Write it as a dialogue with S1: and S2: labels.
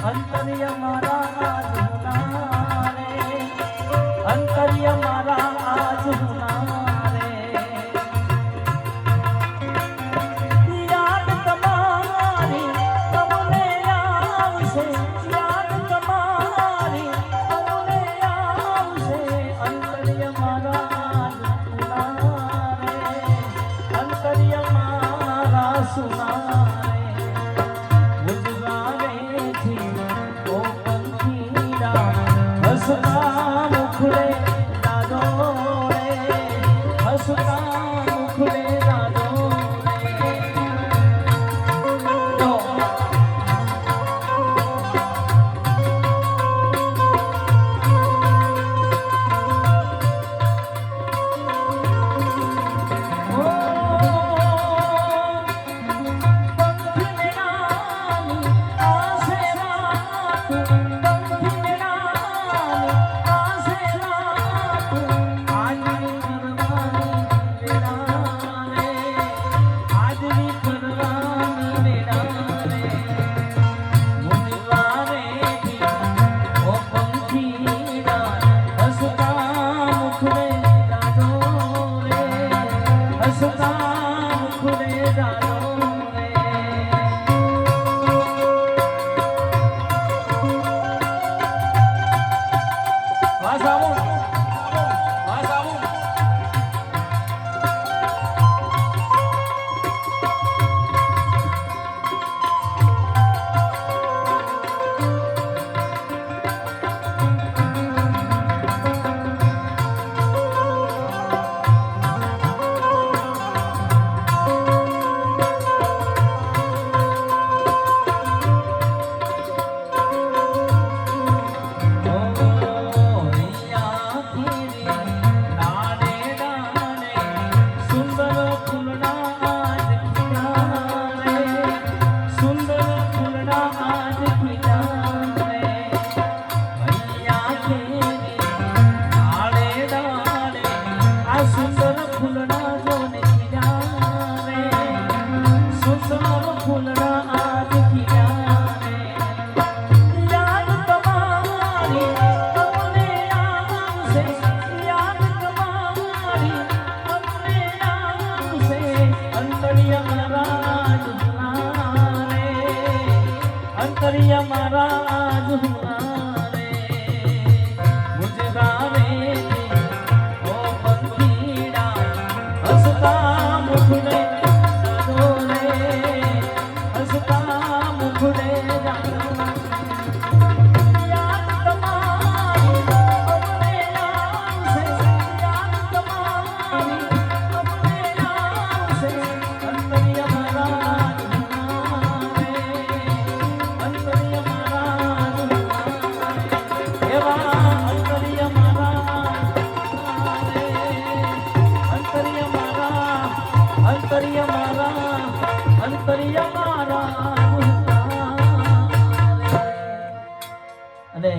S1: અંતર્ય મારા આજ હુના રે, અંતર્ય મારા આજ હુના રે, યાદ તમારી તમને આવશે, યાદ તમારી તમને આવશે, અંતર્ય મારા આજ હુના રે, અંતર્ય મારા સુના હસતા મુખડે દાદો રે, હસતા મુખડે દાદો અંતર્ય મારા આજ હુના રે, મુજે ગાવે ઓ પંખીડા હસતા મુખડે દાદો રે, હસતા મુખડે દાદો અંતર્ય મારા અને